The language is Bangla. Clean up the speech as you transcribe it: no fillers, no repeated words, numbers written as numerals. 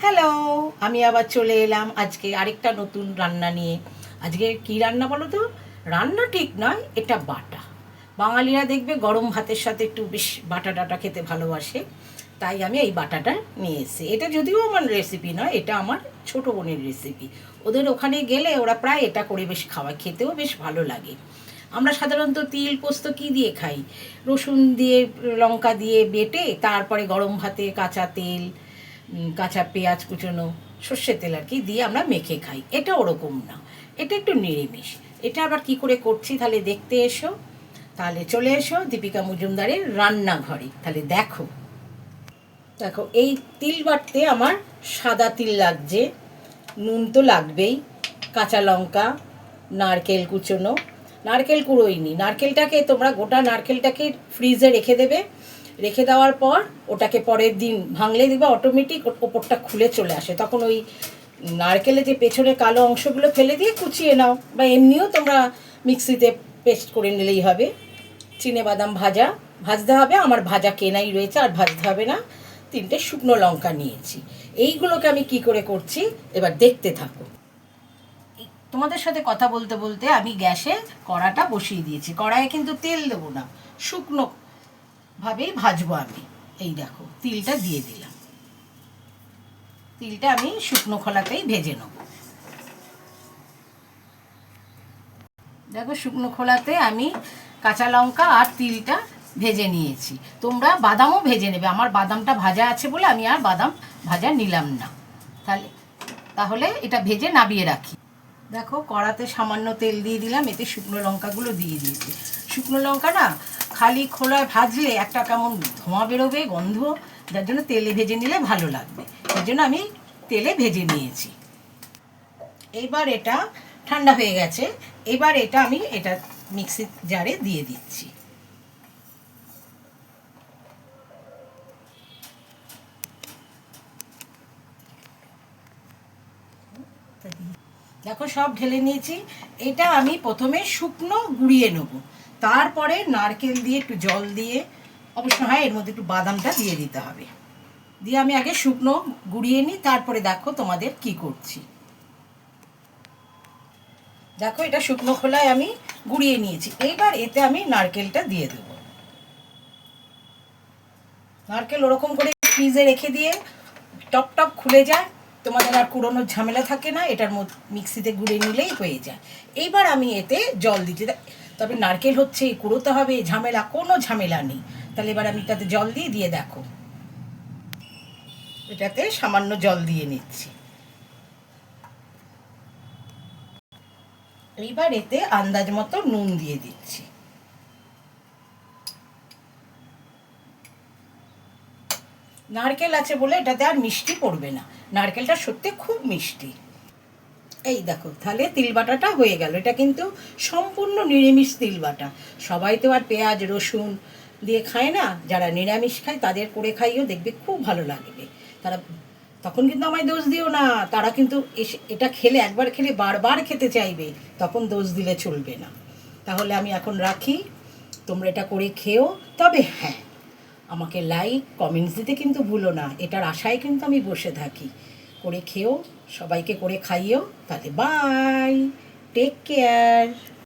হ্যালো, আমি আবার চলে এলাম আজকে আরেকটা নতুন রান্না নিয়ে। আজকে কি রান্না বলো তো? রান্না ঠিক নয়, এটা বাটা। বাঙালিরা দেখবে গরম ভাতের সাথে একটু বেশ বাটা টাটা খেতে ভালোবাসে, তাই আমি এই বাটাটা নিয়ে এসেছি। এটা যদিও আমার রেসিপি নয়, এটা আমার ছোটো বোনের রেসিপি। ওদের ওখানে গেলে ওরা প্রায় এটা করে বেশ খাওয়ায়, খেতেও বেশ ভালো লাগে। আমরা সাধারণত তিল পোস্ত কী দিয়ে খাই? রসুন দিয়ে, লঙ্কা দিয়ে বেটে তারপরে গরম ভাতে কাঁচা তেল, কাঁচা পেঁয়াজ কুচোনো, সর্ষের তেল আর কি দিয়ে আমরা মেখে খাই। এটা ওরকম না, এটা একটু নিরামিষ। এটা আবার কি করে করছি তাহলে দেখতে এসো। তাহলে চলে এসো দীপিকা মজুমদারের রান্নাঘরে, তাহলে দেখো। দেখো, এই তিল বাটতে আমার সাদা তিল লাগছে, নুন তো লাগবেই, কাঁচা লঙ্কা, নারকেল কুচোনো। নারকেল কুড়োইনি, নারকেলটাকে তোমরা গোটা নারকেলটাকে ফ্রিজে রেখে দেবে। রেখে দেওয়ার পর ওটাকে পরের দিন ভাঙলে দিবা, অটোমেটিক ওপরটা খুলে চলে আসে। তখন ওই নারকেলে যে পেছনে কালো অংশগুলো ফেলে দিয়ে কুচিয়ে নাও, বা এমনিও তোমরা মিক্সিতে পেস্ট করে নিলেই হবে। চিনেবাদাম ভাজতে হবে, আমার ভাজা কেনাই রয়েছে, আর ভাজতে হবে না। 3টে শুকনো লঙ্কা নিয়েছি। এইগুলোকে আমি কি করে করছি এবার দেখতে থাকো। তোমাদের সাথে কথা বলতে বলতে আমি গ্যাসে কড়াটা বসিয়ে দিয়েছি। কড়াইয়ে কিন্তু তেল দেবো না, শুকনো ভাবেই ভাজবো আমি। এই দেখো, তিলটা দিয়ে দিলাম। তিলটা আমি শুকনো খোলাতেই ভেজে নেব। দেখো, শুকনো খোলাতে আমি কাঁচা লঙ্কা আর তিলটা ভেজে নিয়েছি। তোমরা বাদামও ভেজে নেবে, আমার বাদামটা ভাজা আছে বলে আমি আর বাদাম ভাজা নিলাম না। তাহলে এটা ভেজে নামিয়ে রাখি। দেখো, কড়াতে সামান্য তেল দিয়ে দিলাম, এতে শুকনো লঙ্কাগুলো দিয়ে দিয়েছি। শুকনো লঙ্কা না খালি খোলায় ভাজলে একটা কেমন ধোঁয়া বেরোবে, গন্ধ, যার জন্য তেলে ভেজে নিলে ভালো লাগবে। তার জন্য আমি তেলে ভেজে নিয়েছি। এইবার এটা ঠান্ডা হয়ে গেছে। এবার আমি এটা মিক্সির জারে দিয়ে দিচ্ছি। দেখো, সব ঢেলে নিয়েছি। এটা আমি প্রথমে শুকনো গুঁড়িয়ে নেব, তারপরে নারকেল দিয়ে একটু জল দিয়ে, অবশ্য হয় এর মধ্যে একটু বাদামটা দিয়ে দিতে হবে, দিয়ে আমি আগে শুকনো গুঁড়িয়ে নিই, তারপরে দেখো তোমাদের কি করছি। দেখো, এটা শুকনো খোলায় আমি গুঁড়িয়ে নিয়েছি। এইবার এতে আমি নারকেলটা দিয়ে দেবো। নারকেল ওরকম করে ফ্রিজে রেখে দিয়ে টপ টপ খুলে যায়, তোমাদের আর কুড়োনোর ঝামেলা থাকে না। এটার মধ্যে মিক্সিতে গুঁড়ে নিলেই হয়ে যায়। এইবার আমি এতে জল দিচ্ছি। তবে নারকেল হচ্ছে, কুড়োতে হবে, ঝামেলা, কোনো ঝামেলা নেই। তাহলে এবার আমি তাতে জল দিয়ে দেখো, এটাতে সামান্য জল দিয়ে নিচ্ছি। এইবার এতে আন্দাজ মতো নুন দিয়ে দিচ্ছি। নারকেল আছে বলে এটাতে আর মিষ্টি পড়বে না, নারকেলটা সত্যি খুব মিষ্টি। এই দেখো, তাহলে তিল বাটাটা হয়ে গেল। এটা কিন্তু সম্পূর্ণ নিরামিষ তিল বাটা। সবাই তো আর পেঁয়াজ রসুন দিয়ে খায় না, যারা নিরামিষ খায় তাদের করে খাইও, দেখবে খুব ভালো লাগবে। তারা তখন কিন্তু আমায় দোষ দিও না, তারা কিন্তু এটা খেলে, একবার খেলে বারবার খেতে চাইবে, তখন দোষ দিলে চলবে না। তাহলে আমি এখন রাখি, তোমরা এটা করে খেও। তবে হ্যাঁ, আমাকে লাইক কমেন্টস দিতে কিন্তু ভুলো না, এটার আশায় কিন্তু আমি বসে থাকি। করে খেও, সবাইকে করে খাইও। তাহলে বাই, টেক কেয়ার।